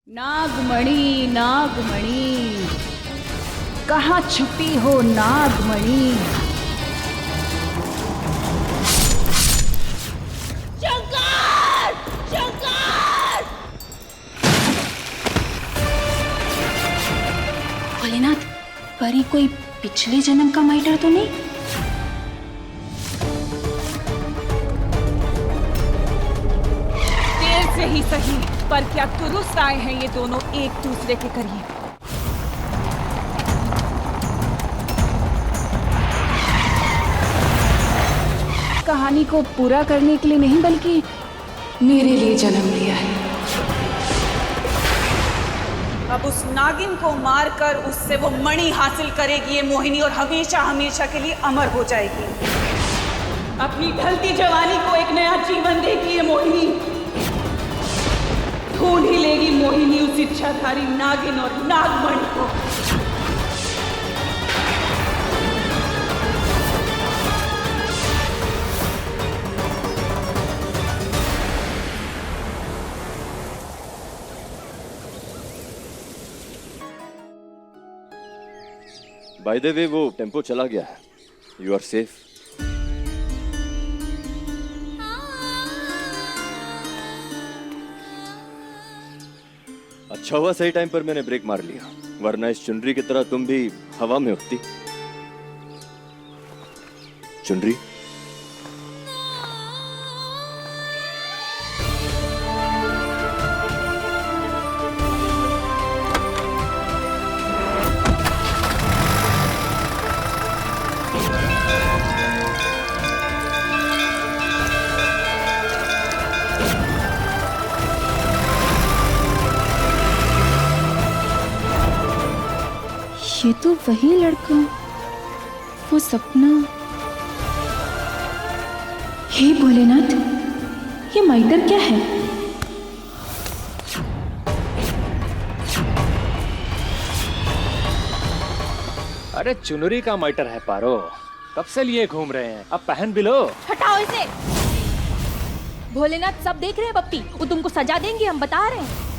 नागमणि नागमणि, कहाँ छुपी हो नागमणि। शंकर शंकर। भोलेनाथ, परी कोई पिछले जन्म का माइटर तो नहीं? देर से ही सही, पर क्या तुरुस्त आए हैं ये दोनों एक दूसरे के करीब। कहानी को पूरा करने के लिए नहीं, बल्कि मेरे लिए जन्म लिया है। अब उस नागिन को मारकर उससे वो मणि हासिल करेगी ये मोहिनी, और हमेशा हमेशा के लिए अमर हो जाएगी। अपनी ढलती जवानी को एक नया जीवन देगी ये मोहिनी। ढूंढ ही लेगी मोहिनी उस इच्छाधारी नागिन और नागमणि को। बाय द वे, वो टेम्पो चला गया है। You are safe. अच्छा हुआ सही टाइम पर मैंने ब्रेक मार लिया, वरना इस चुनरी की तरह तुम भी हवा में उड़ती। चुनरी, ये तो वही लड़का, वो सपना। हे भोलेनाथ, ये माइटर क्या है? अरे चुनरी का माइटर है पारो, कब से लिए घूम रहे हैं, अब पहन भी लो। हटाओ इसे। भोलेनाथ सब देख रहे हैं बप्पी, वो तुमको सजा देंगे, हम बता रहे हैं।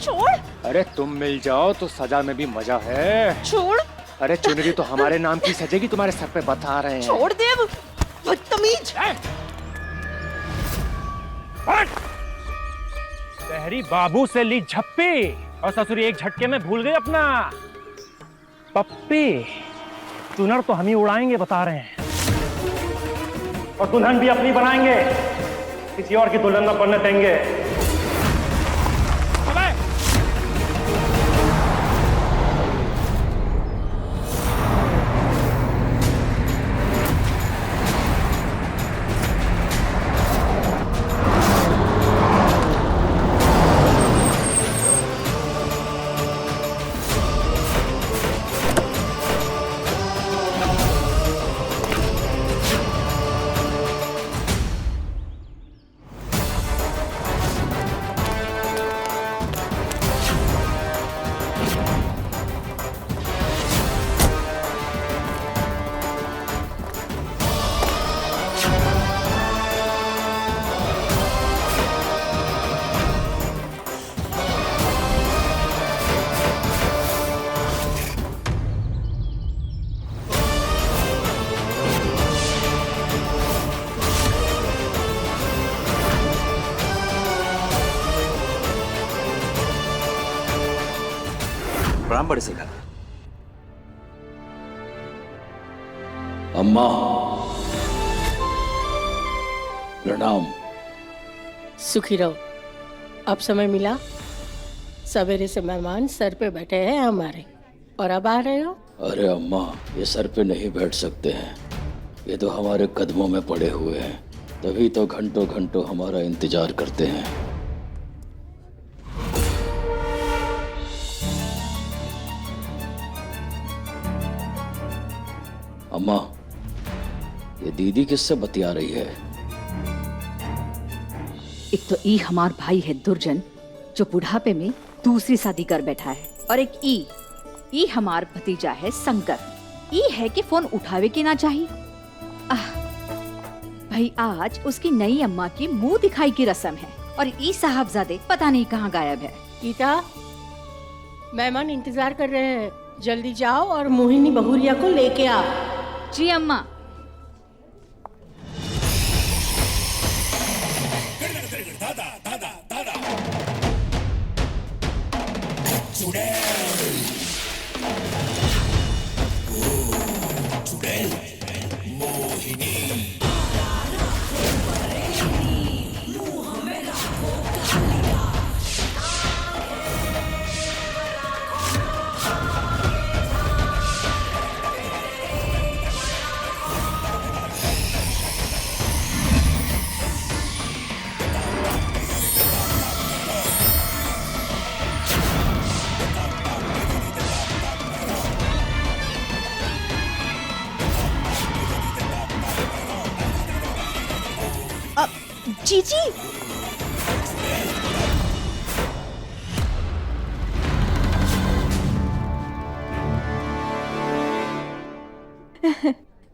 छोड़। अरे तुम मिल जाओ तो सजा में भी मजा है। छोड़। अरे चुनरी तो हमारे नाम की सजेगी, तुम्हारे सर पे बता रहे हैं। छोड़ दे, बदतमीज। शहरी बाबू से ली झप्पी और ससुरी एक झटके में भूल गई अपना पप्पी। चुनर तो हम ही उड़ाएंगे बता रहे हैं, और दुल्हन भी अपनी बनाएंगे, किसी और की दुल्हन न बनने देंगे। प्रणाम बड़े सरकार। अम्मा प्रणाम। सुखी रहो। अब समय मिला, सवेरे से मेहमान सर पे बैठे हैं हमारे, और अब आ रहे हो। अरे अम्मा, ये सर पे नहीं बैठ सकते हैं, ये तो हमारे कदमों में पड़े हुए हैं, तभी तो घंटों घंटों हमारा इंतजार करते हैं। अम्मा, ये दीदी किससे बतिया रही है? एक तो ई हमार भाई है दुर्जन, जो बुढ़ापे में दूसरी शादी कर बैठा है, और एक ई हमार भतीजा है शंकर। ई है कि फोन उठावे के ना चाहिए। भाई आज उसकी नई अम्मा की मुंह दिखाई की रस्म है और ई साहबजादे पता नहीं कहाँ गायब है। गीता, मेहमान इंतजार कर रहे हैं, जल्दी जाओ और मोहिनी बहुरिया को लेके आओ। जी अम्मा। जीजी,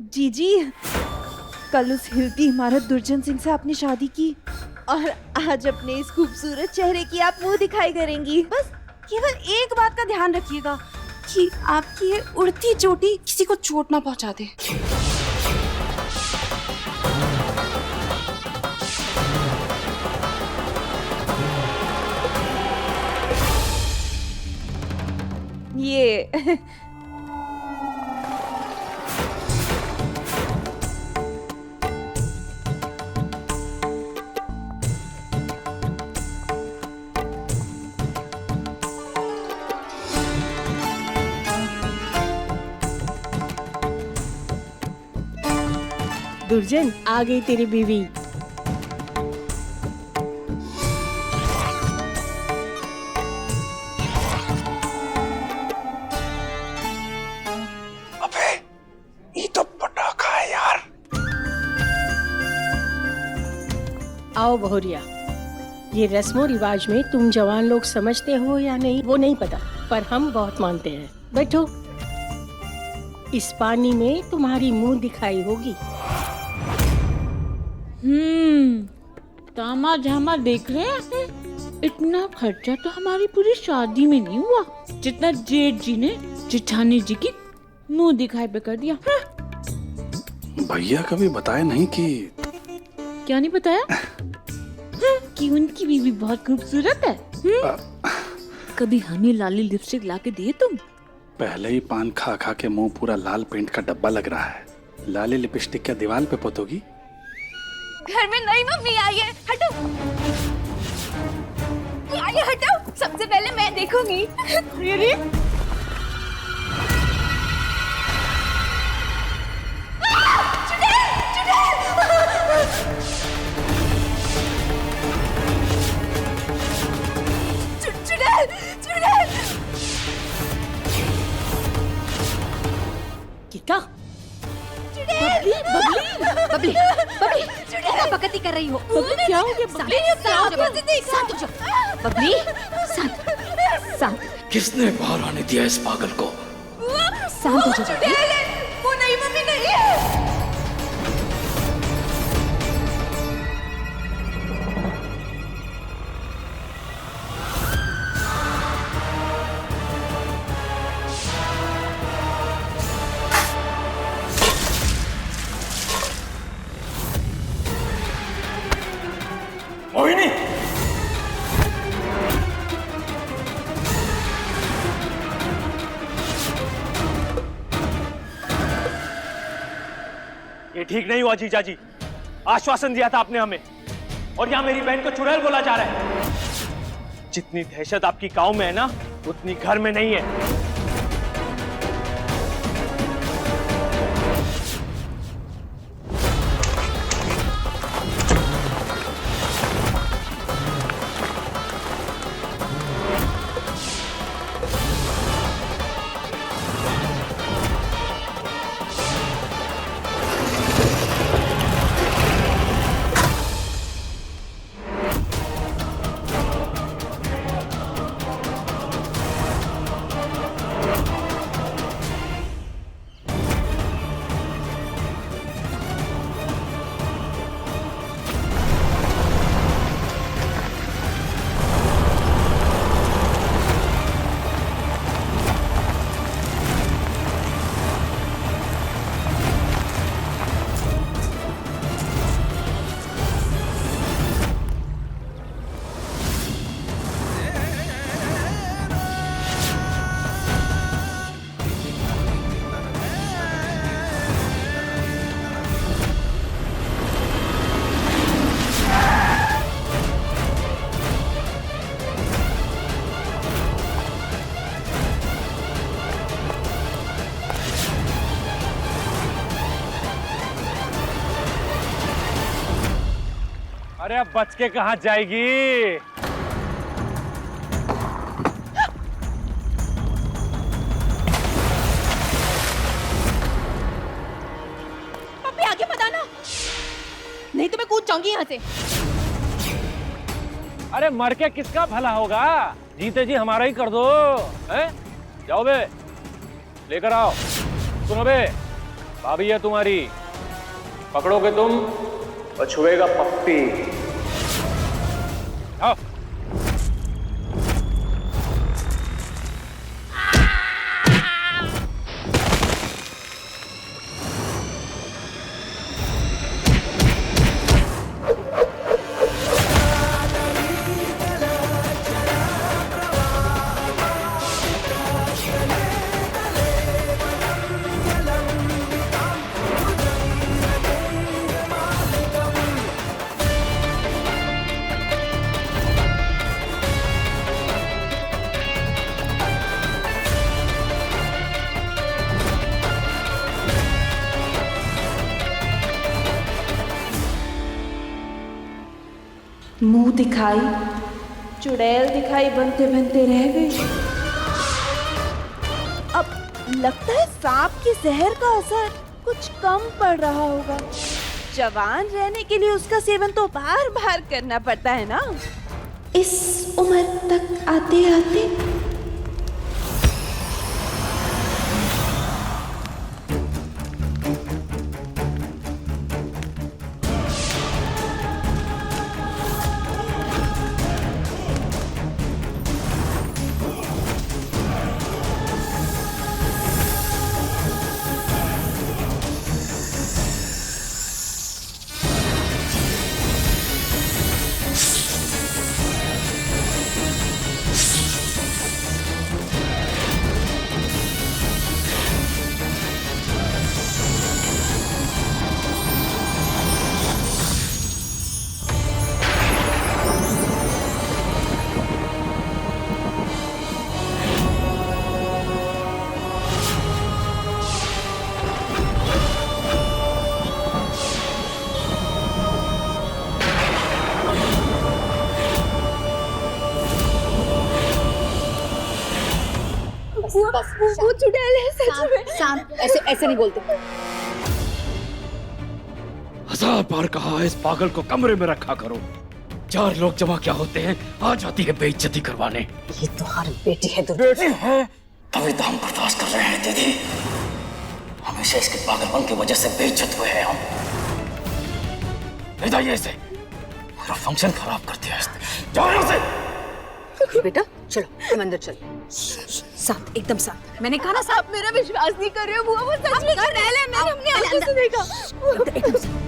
जीजी, कल उस हिलती इमारत दुर्जन सिंह से आपने शादी की और आज अपने इस खूबसूरत चेहरे की आप मुंह दिखाई करेंगी। बस केवल एक बात का ध्यान रखिएगा कि आपकी ये उड़ती चोटी किसी को चोट ना पहुंचा दे। ये दुर्जन, आ गई तेरी बीवी। अबे ये तो पटाखा है यार। आओ बहुरिया, ये रस्मों रिवाज में तुम जवान लोग समझते हो या नहीं वो नहीं पता, पर हम बहुत मानते हैं। बैठो, इस पानी में तुम्हारी मुंह दिखाई होगी। तामा झामा देख रहे हैं, इतना खर्चा तो हमारी पूरी शादी में नहीं हुआ जितना जेठ जी ने जेठानी जी की मुंह दिखाई पे कर दिया। भैया कभी बताया नहीं कि क्या नहीं बताया? कि उनकी बीवी बहुत खूबसूरत है। कभी हमें लाली लिपस्टिक लाके दिए तुम? पहले ही पान खा खा के मुंह पूरा लाल पेंट का डब्बा लग रहा है, लाली लिपस्टिक क्या दीवार पे पोतोगी? घर में नई मम्मी आई है, हटो। आइए हटो, सबसे पहले मैं देखूंगी। अरे गीता, बबली बबली बबली क्या बकती कर रही हो? क्या हो गया? शांत हो जाओ। बबली शांत शांत। किसने बाहर आने दिया इस पागल को? शांत हो जाओ बबली। वो नई मम्मी नहीं है। मोहिनी, ये ठीक नहीं हुआ जीजा जी। आश्वासन दिया था आपने हमें और यहाँ मेरी बहन को चुड़ैल बोला जा रहा है। जितनी दहशत आपकी गांव में है ना, उतनी घर में नहीं है। अरे अब बच के कहाँ जाएगी? पप्पी आगे मत आना, नहीं तो मैं कूद जाऊंगी यहाँ से। अरे मर के किसका भला होगा? जीते जी हमारा ही कर दो। हैं? जाओ बे, लेकर आओ। सुनो बे, भाभी है तुम्हारी, पकड़ोगे तुम और छुएगा पप्पी। आओ। मुंह दिखाई, चुड़ैल दिखाई बनते बनते रह गई। अब लगता है सांप के जहर का असर कुछ कम पड़ रहा होगा। जवान रहने के लिए उसका सेवन तो बार बार करना पड़ता है ना, इस उम्र तक आते आते। वो चुड़ैल है सच में। शांत, ऐसे ऐसे नहीं बोलते। 1000 बार कहा है इस पागल को कमरे में रखा करो। 4 लोग जमा क्या होते हैं, आ जाती है बेइज्जती करवाने। ये तुम्हारी बेटी है। बेटी है तभी तो हम बर्दाश्त कर रहे हैं दीदी। हमेशा इसके पागलपन की वजह से बेइज्जत हुए हैं हम। ले जाइए इसे, पूरा फंक्शन खराब कर दिया इसने। जाओ यहाँ से। बेटा चलो, हम अंदर चलो। शांत, एकदम शांत। मैंने कहा ना शांत। आप मेरा विश्वास नहीं कर रहे हो बुआ, वो सच में चुड़ैल है। मैंने अपनी आंखों से देखा। एकदम शांत।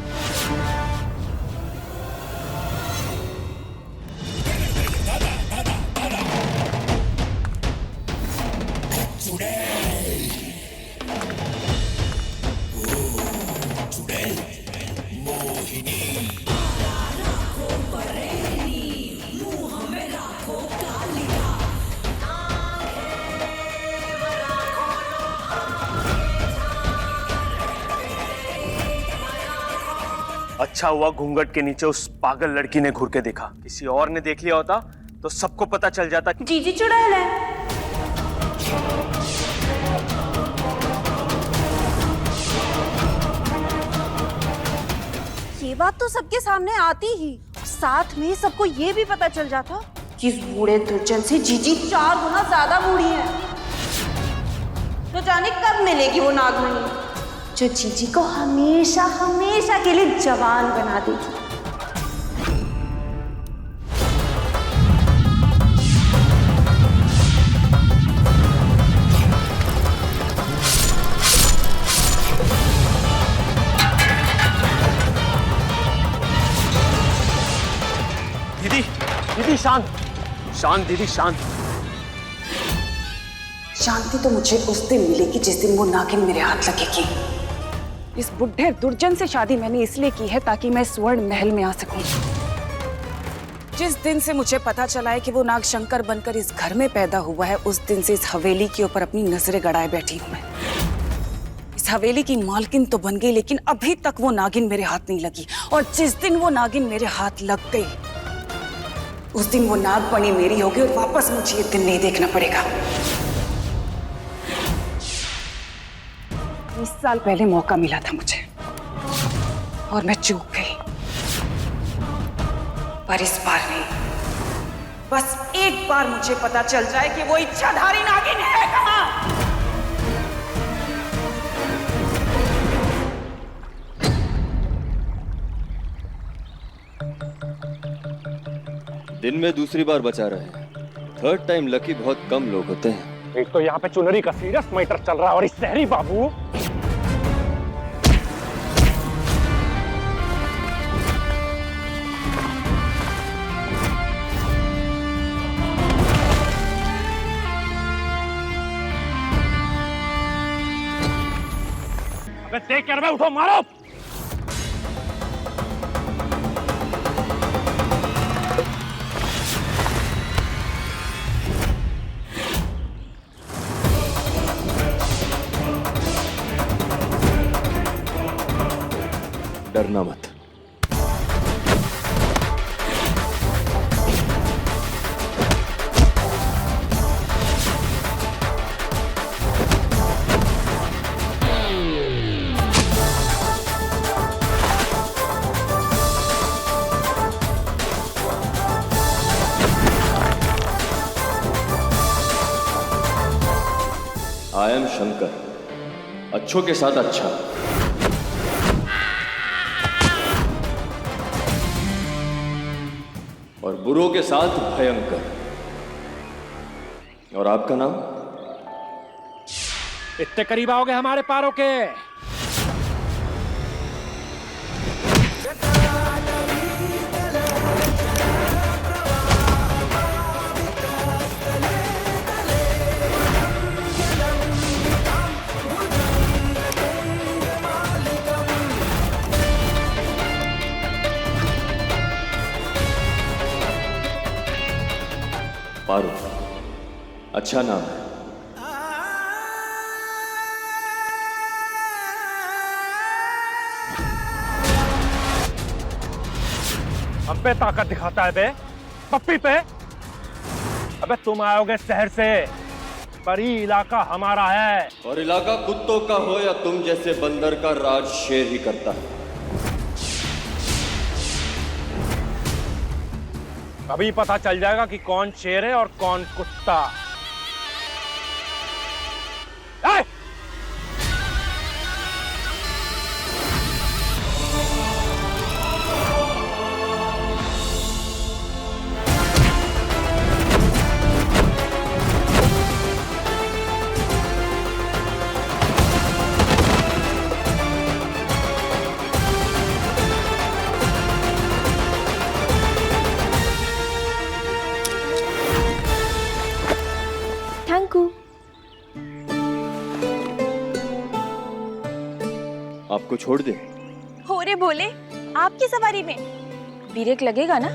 अच्छा हुआ घूंघट के नीचे उस पागल लड़की ने घूर के देखा। किसी और ने देख लिया होता तो सबको पता चल जाता। जीजी चुड़ैल है। ये बात तो सबके सामने आती ही, साथ में सबको ये भी पता चल जाता कि इस बूढ़े दुर्जन से जीजी 4 गुना ज्यादा बूढ़ी है। तो जाने कब मिलेगी वो नागमणि जो जीजी को हमेशा हमेशा के लिए जवान बना देगी। दीदी, दीदी शांत, शांत दीदी शांत। शांति तो मुझे उस दिन मिलेगी जिस दिन वो नागिन मेरे हाथ लगेगी। इस बुढ़े दुर्जन से शादी मैंने इसलिए की है ताकि मैं स्वर्ण महल में आ सकूं। जिस दिन से मुझे पता चला है कि वो नाग शंकर बनकर इस घर में पैदा हुआ है, उस दिन से इस हवेली के ऊपर अपनी नजरें गड़ाए बैठी हूं मैं। इस इस हवेली की मालकिन तो बन गई, लेकिन अभी तक वो नागिन मेरे हाथ नहीं लगी। और जिस दिन वो नागिन मेरे हाथ लग गई, उस दिन वो नागमणि मेरी होगी और वापस मुझे ये दिन नहीं देखना पड़ेगा। 20 साल पहले मौका मिला था मुझे और मैं चूक गई, पर इस बार नहीं। बस एक बार मुझे पता चल जाए कि वो इच्छाधारी नागिन है कहाँ। दिन में दूसरी बार बचा रहे हैं। थर्ड टाइम लकी बहुत कम लोग होते हैं। एक तो यहाँ पे चुनरी का सीरियस मैटर चल रहा है और इस शहरी बाबू अबे देख कर मैं उठो, मारो। डरना मत। आई एम शंकर, अच्छों के साथ अच्छा। और बुरों के साथ भयंकर। और आपका नाम? इतने करीब आओगे हमारे पारों के? पारो, अच्छा नाम है। हम पे ताकत दिखाता है बे, पप्पी पे। अबे तुम आओगे शहर से, पर ये इलाका हमारा है। और इलाका कुत्तों का हो या तुम जैसे बंदर का, राज शेर ही करता है। अभी पता चल जाएगा कि कौन शेर है और कौन कुत्ता। ए! आपको छोड़ दे? हो रे भोले, आपकी सवारी में ब्रेक लगेगा ना?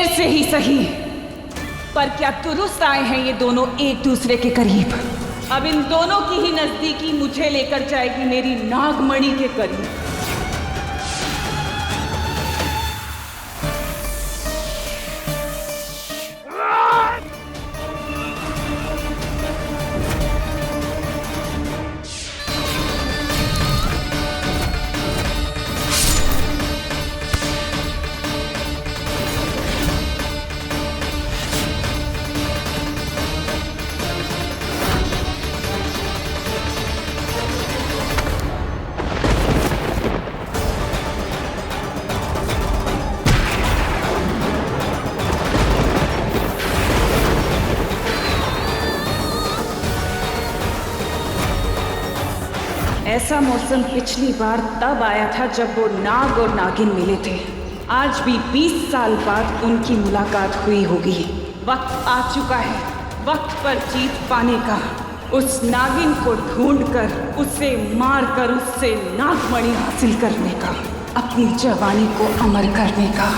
से ही सही, पर क्या दुरुस्त आए हैं ये दोनों एक दूसरे के करीब। अब इन दोनों की ही नजदीकी मुझे लेकर जाएगी मेरी नागमणि के करीब। ऐसा मौसम पिछली बार तब आया था जब वो नाग और नागिन मिले थे। आज भी 20 साल बाद उनकी मुलाकात हुई होगी। वक्त आ चुका है, वक्त पर जीत पाने का। उस नागिन को ढूंढकर, उसे मारकर, उससे नागमणि हासिल करने का, अपनी जवानी को अमर करने का।